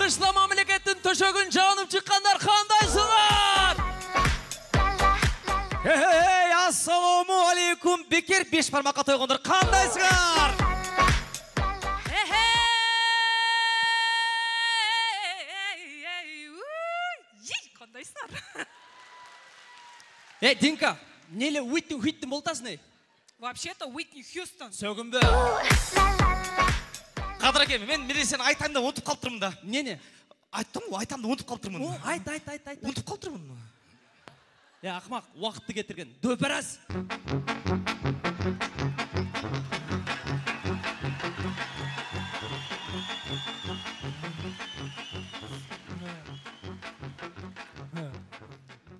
Islom мамлекеттин төшөгүн жанып чыккандар кандайсыңар? Hey, assalomu alaykum. Bekir 5 barmoqqa to'yg'ondir. Qandaysizlar? Qandaysizlar? Dinka, nele Whitney Houston болтасың не? Вообще-то Whitney Houston. Сөгүмбө. Қадыр әке, мен сені айтайын да ұмытып қалып тұрмын да. Не? Айтам да ұмытып қалып тұрмын. Айт. Ұмытып қалып тұрмын. Ақмақ, уақытты кетірген. Дөпераз.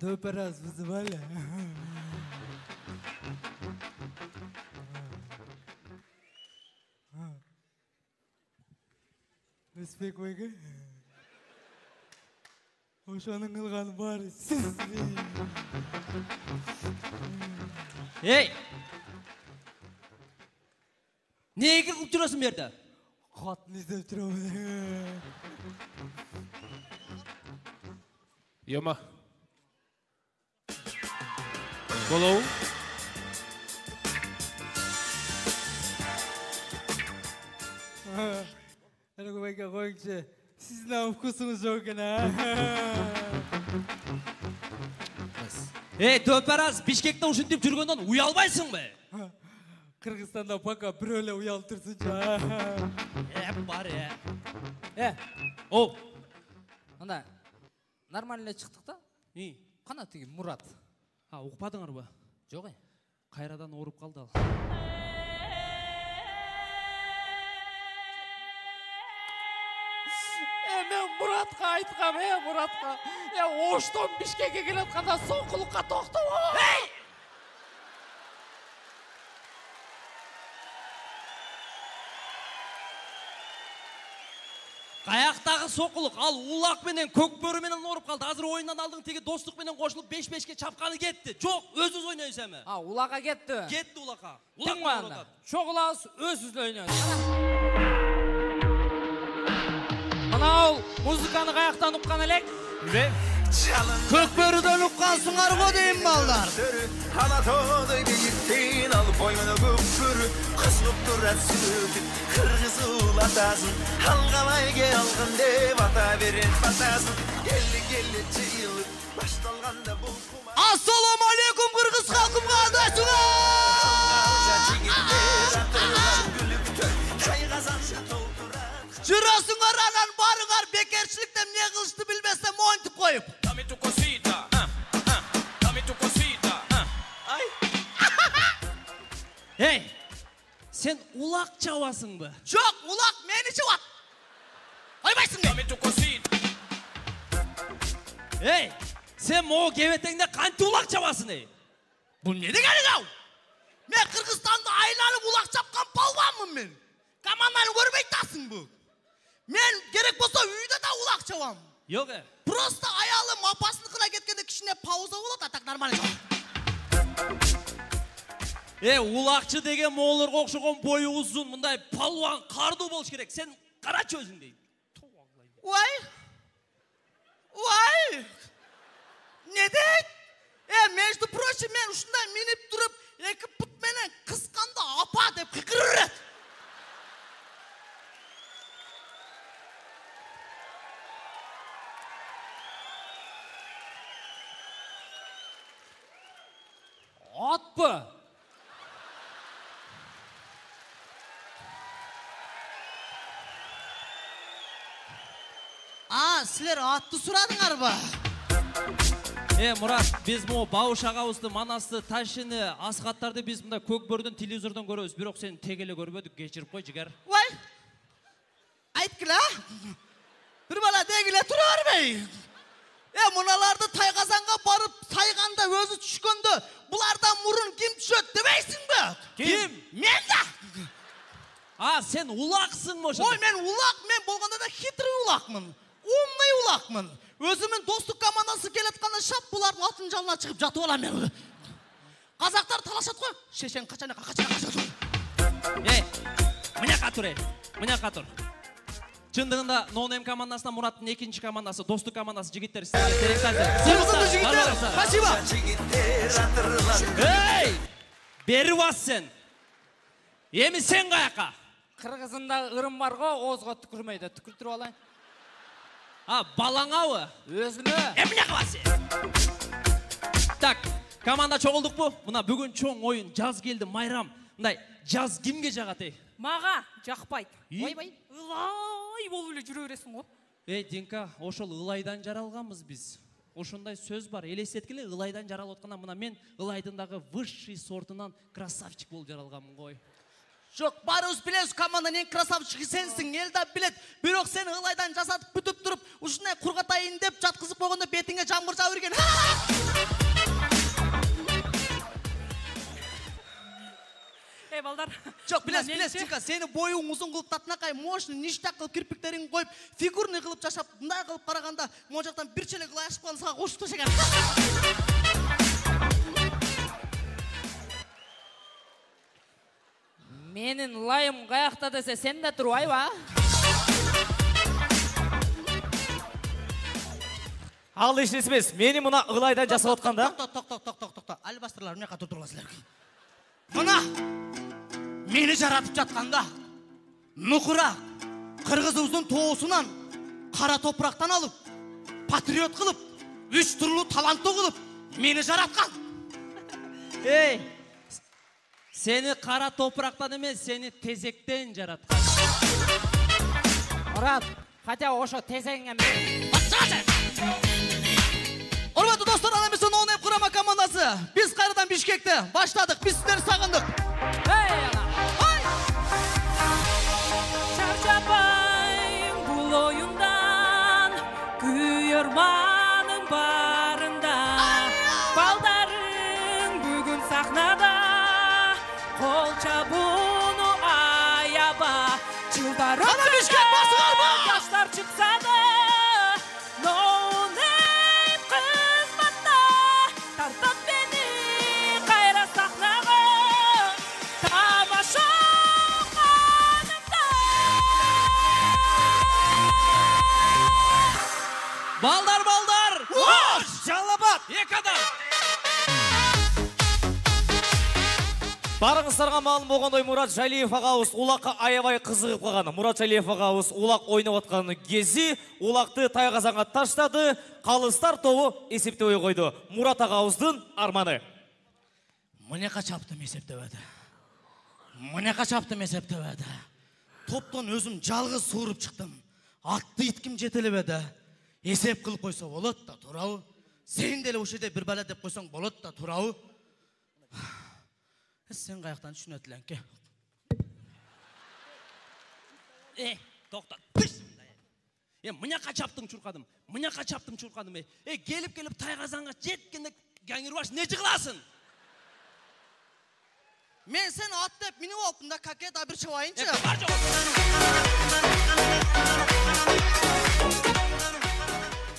Дөпераз вызывали. Респект ойге. Ошаның қылған бар сіз. Неге қылып жүресің берді? Қатын іздеп тұрмын. Йома. Болоу. Әні көмекке қойыңшы. Сіздің вкусыңыз жоқ екен. Дөпераз, Бишкекте ушинтип жүргөндөн уялбайсың бе? Қырғызстанда пока бір өлі уялып тұрсынша. Бар. Анда нормально шықтық та? Қана теге Мурат. Ұқпадыңар ба? Жоқ. Қайрадан орып қалды ал. Мен Мұратқа айтқам, Мұратқа. Оштон Бишкекке келатқанда соңқылыққа тоқтау. Қаяқтағы соқылық, ал улақ менен көк бөрі менен орып қалды. Азыр ойыннан алдың теге достық менен қошылып 5-5-ке чапқаны кетті. Жоқ, өз-өз ойнайсыз әмі. Улаға кетті. Кетті улаққа. Тың маңда. Шоғылауыз өз-өз ойнайсыз. Мынау музыканы қаяқтан ұққан әлек? Көк бөріден ұққансыңар ғой дейін балдар. Алатаудай бейіттен алып боймені көк бөрі қысылып тұрат сүріп қырғызыл атасын алғалайге алғын деп ата берет батасын келі жиылып башталғанда бұл құма. Ассаламу алейкум қырғыз халқым, қандайсыңар? Жүресіңар анан барыңар, бекершіліктен не қылышты білмесем ойынтып қойып. Сен улақ чауасың бі? Жоқ, улақ мені чауат. Ойбайсың бе? Сен моғы кебетеңде қанты улақ чауасың ей? Бұл не дегенің ау? Мен Қырғызстанды айланып улақ чапқан палванмын мен. Команданы көрмейтасың бұл. Мен керек болса үйде да улақ чауам. Жоқ, Просто аялым апасыныкына кеткенде кішіне пауза болады, атак нормально. Улақчы деген моғыларға оқшыған бойы ұзын, мұндай палуан қарду болш керек. Сен қарач өзің дейді. Ой! Не дейді? Между прочим, мен ұшында меніп тұрып, екі пұт менен қысқанда апа деп қиқырыр еді. Атпы! Сілер атты сұрадыңар ба? Мұрат, біз мұ Бауыш ағауызды, Манасты, Ташыны, Асқаттарды біз мұнда көк бөрден телевизордан көрөбіз. Бирок сен тегелі көрбөдік, кечіріп қой, жігер. Айткіла? Бір бала дегіле тұрар бей. Мұналарды тайғазанға барып, тайғанда өзі түшкөнді, бұлардан мұрын кім түшөт демейсің бі? Кім? Мен да! Сен улақсың мұшы? Мен улақ, мен болғанда да хитрый улақмын. Умный улақмын. Өзімен достық командасы келетқанда шап, бұлардың атын жалына шығып жатып олам мен. Қазақтар талашат қой. Шешен қачана. Мына қатыр. Чындығында Ноунейм командасына Мураттың екінші командасы, достық командасы жігіттер істерге терек тәлді. Сырғызды жігіттер, спасибо. Эй! Бері бас сен. Емі сен қаяққа? Қырғызында ырым бар ғой, озға түкірмейді. Түкіртіріп алайын. Балаңауы? Өзіне. Еміне қабасы? Так, команда чоғылдық бұ? Мұна бүгін чоң ойын жаз келді, майрам. Мұндай, жаз кімге жағаты? Маға жақпайды. Ойбай. Ылай болып өлі жүре бересің ғой. Динка, ошол ылайдан жаралғанбыз біз. Ошондай сөз бар, елестеткілі ылайдан жарал отқанда, мұна мен ылайдындағы высший сортынан красавчик болып жаралғанмын ғой. Жоқ, барыңыз білесіз, команданың ең красавчығы сенсің, елда білет. Бирок сен ылайдан жасатып бүтіп тұрып, ушындай құрғатайын деп жатқызып болғанда бетіңе жаңбыр жауып жүрген. Балдар. Жоқ, білесіз, Динка, сені бойың ұзын қылып татынақай, мощный, ништақ қылып кірпіктерін қойып, фигурный қылып жашап, мындай қылып қарағанда, мон жақтан бір челек ылай ашып қалын саға қошып ташаған. Менің лайым қаяқта десе, сен де тұру, айба. Ал ешнесімес, мені мұна ылайдан жасап отқанда? Тоқ. Албастырлар, міне қатыр тұрғасылар. Мұна, мені жаратып жатқанда, нұқыра, қырғызымыздың тоғысынан, қара топырақтан алып, патриот қылып, үш түрлі талантты қылып, мені жаратқан. Ей, сені қара топырақтан емес, сені тезектен жаратқан. Мұрат, хотя ошо тезеңе мен. Урматтуу достор, анамыздын Ноунейм құрама командасы. Біз қайрадан Бишкекті баштадық, біз сіздерді сағындық. Ей, ана! Шаршапайын бұл ойындан, күйерманың барында. Балдарың бүгін сахнада, қол чабуну аяба. Жылдар өтсін, жастар шықса да, Ноунейм қызматта, тартып бені қайра сахнаға, тамаша қанымда. Балдар! Жалабат! Екі адам! Барыңыздарға малым болғандай Мурат Жалиев ағауыз улаққа аябай қызығып қалғаны. Мурат Жалиев ағауыз улақ ойнап отқаны кезі улақты тайғазанға таштады, қалыстар тобы есепте ой қойды. Мурат ағауыздың арманы. Міне қачаптым есептеп еді. Топтан өзім жалғыз суырып шықтым. Атты иткім жетеліп еді. Есеп қылып қойса болады да турау. Сен деле ошеде бір бәле деп қойсаң болады да турау. Сен қаяқтан түсінетілен ке. Тоқта. Мына қачаптың чұрқадым. Келіп тайғазанға жеткенде гәңірбаш не жығыласын? Мен сен ат деп мені олқында какет абір шауайыншы.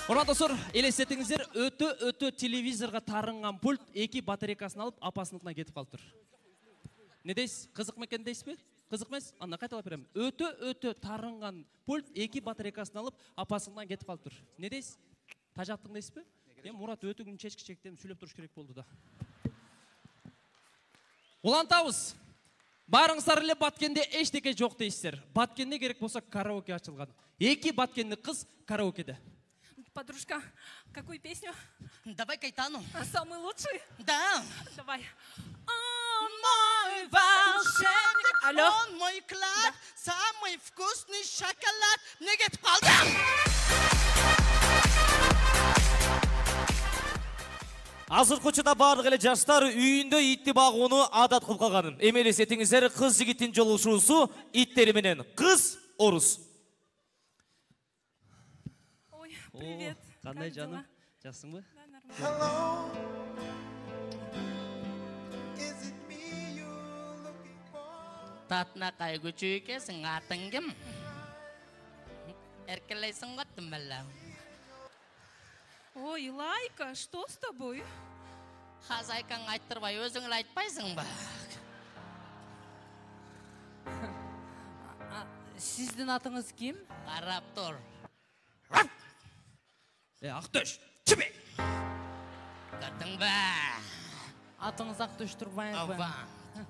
Урматтуу достор, елестетіңіздер, өтө телевизорға тарынған пульт 2 батарейкасын алып, апасыныкына кетіп қалып тұр. Не дейсіз? Қызық мекен дейсіз бе? Қызық емес? Анда қайталап беремін. Өтө тарынған пульт 2 батарейкасын алып, апасыныкына кетіп қалып тұр. Не дейсіз? Тажаттың дейсіз бе? Мурат өтө күн чешкі-чектен сөйлеп тұрыш керек болды да. Улантауыз. Барыңыздар еле Баткенде ештеке жоқ дейсіздер. Баткенде керек болса караоке ашылған. 2 Баткенді қыз караокеде. Подружка, какую песню? Давай Кайтану. Самый лучший? Да. Давай. Он мой волшебник. Алло? Он мой клад, самый вкусный шоколад. Не кетіп қалды. Азыр қочыда барлық әлі жаштар үйінде итті бағуыны адат қылып қалғанын. Емелесетіңіздер қыз жігіттің жолушуысы иттеріменен. Қыз орыс. Ой, привет. Қандай жаным? Жақсың ба? Да, нормально. Татына қай көчі екесің, атың кім? Әркелейсің қаттым бәлі. Ой, Лайка, что с тобой? Хазайкаң айттырбай, өзіңіл айтпайсың ба? Сіздің атыңыз кім? Қарап тұр. Ақтөш, чібе! Көрдің бә? Атыңыз Ақтөш Тұрбаев ба? Ава.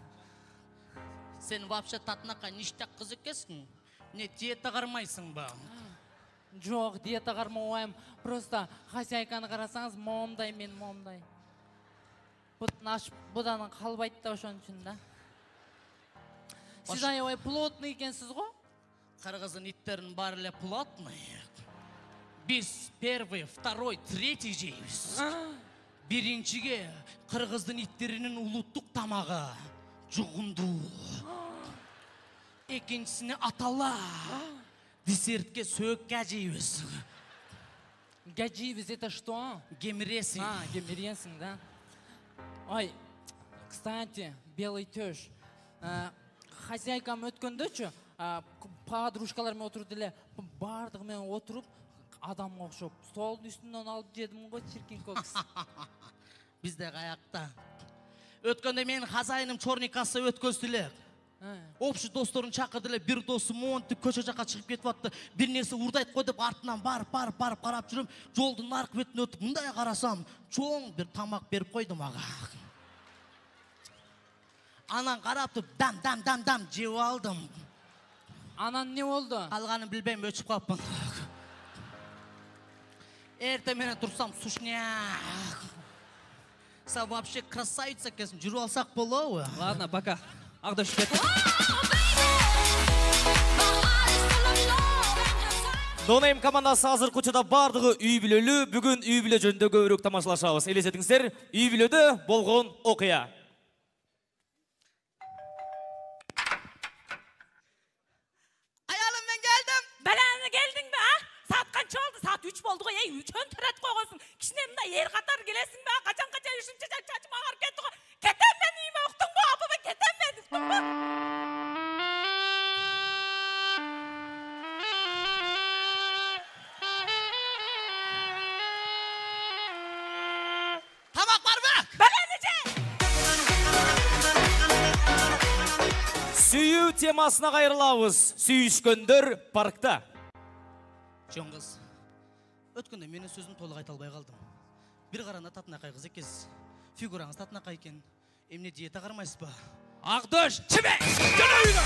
Сен вообще татынақа ништақ қыз екесің? Не диета қармайсың ба? Жоқ, диета қармауайым. Просто хозяйканы қарасаңыз, момдай мен момдай. Бұдан қалбайды да ошон үшін да. Сіз аябай плотный екенсіз ғой? Қырғыздың иттерін барлы плотный. Біз первый, второй, третий жейміз. Біріншіге қырғыздың иттерінің ұлттық тамағы жұғынду. Екіншісіне атала. Десертке сөк гәжейбіз. Гаджиевец это что? Геміресің. Гемеренсің, да? Ой, кстати, белый төш. Хозяйкам өткенде подружкалармен отырды еле, бардығымен отырып, адамға оқшап, столдың үстінен алып жедім ғой, чиркин көкс. Бізде қаяқта. Өткенде мен хозайыным чорникасы өткөзділер. Общий достарын шақырдылар, бір досы монты көше жаққа шығып кетіп атты. Bir несі ұрдайт қой деп артынан барып қарап жүрім. Жолдың нарық бетін өтіп, мұндай қарасам, чоң бір тамақ беріп қойды маға. Анан қарап тұрып, дам жеп алдым. Анан не болды? Алғанын білбейм, өчіп қаппын. Ерте мені тұрсам, сушняк. Са вообще красавица кесім, жүру алсақ болуы. Ладно, пока. Ақтөш, кет. Донайым командасы азыр көчеда бардығы үй білөлі, бүгін үй біле жөнді көбірек тамашалашабыз. Елесетіңіздер, үй білөді болған оқия. Ayalım ben geldim. Бәләні келдің бе, а? Saat қанша oldu? Saat 3 болды ғой. Ей, 3-өн түрет қойғансың. Кішінемді ер қатар келесің бе? Қачан үшінші чачым ағар кетті ғой. Кетем мен үйіме ұқтың ба? Апа мен кетем мен ұқтың ба? Tamak var mı? Бәләні же! Сүйі темасына қайырлауыз. Сүйішкөндөр паркта. Жон қыз, өткенде менің сөзім толық айта албай қалдым. Bir қаранда татынақай қыз екес. Фигураңыз татынақай екен. Емне диета қармайсыз ба? Ақтөш, чібе! Жөн ойына!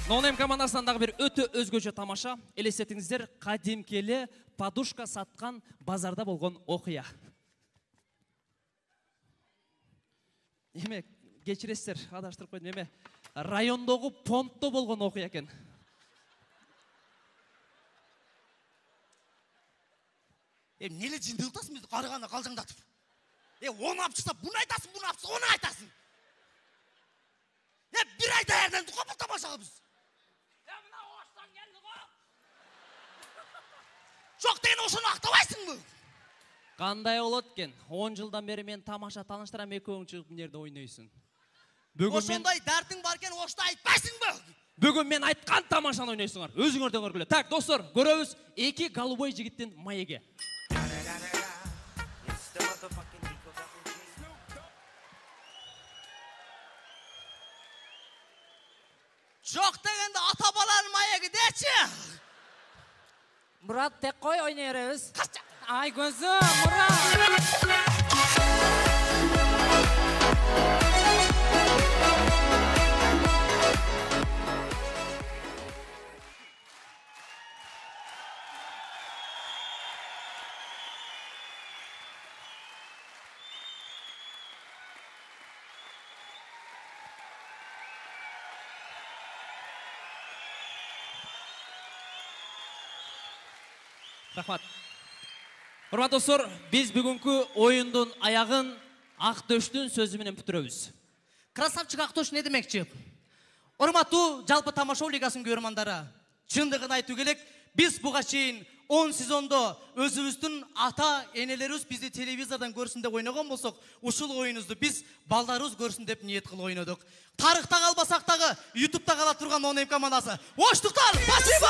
Нонем командасындағы бір өте өзгөчө тамаша. Елесетіңіздер, қадимкелі подушка сатқан базарда болған оқия. Еме, кечіресіздер, адаштырып қойдым, еме, райондығы понтто болған оқия екен. Нелі жиндылтасың бізді қарығаны қалжаңдатып? Оны ап шықса, бұны айтасың, бұны ап шықса, оны айтасың. Bir ayda yerden kopuk tamашаға біз. Мына оштан келді ғой. Жоқ деген ошаны ақтабайсың бұл. Қандай олат кен? 10 жылдан бері мен тамаша таныштырам екеуің шығып нерде ойнайсың. Ошондай дәртің баркен ошты айтпайсың бұл. Бүгін мен айтқан тамашаны ойнайсыңар. Өзіңерден көргілі. Так, достар, көрөбүз эки голубой жігіттен маеге. Жоқ дегенде ата-баланың маегі дечі. Мұрат, тек қой ойнай береміз. Ай көзім, Мұрат! Рахмат. Құрманды достар, біз бүгінгі ойындың аяғын Ақтөштің сөзіменен бүтіреміз. Красавчик Ақтөш не демекші? Урматтуу жалпы тамаша лигасының көрермандары, шындығын айту керек, біз бұға шейін 10 сезондо өзіміздің ата енелеріміз бізді телевизордан көрсін деп ойнаған болсақ, ушул ойынызды біз балдарымыз көрсін деп ниет қылып ойнадық. Тарихта қалбасақ дағы YouTube'та қала тұрған Нонем командасы. Оштықтар, спасибо!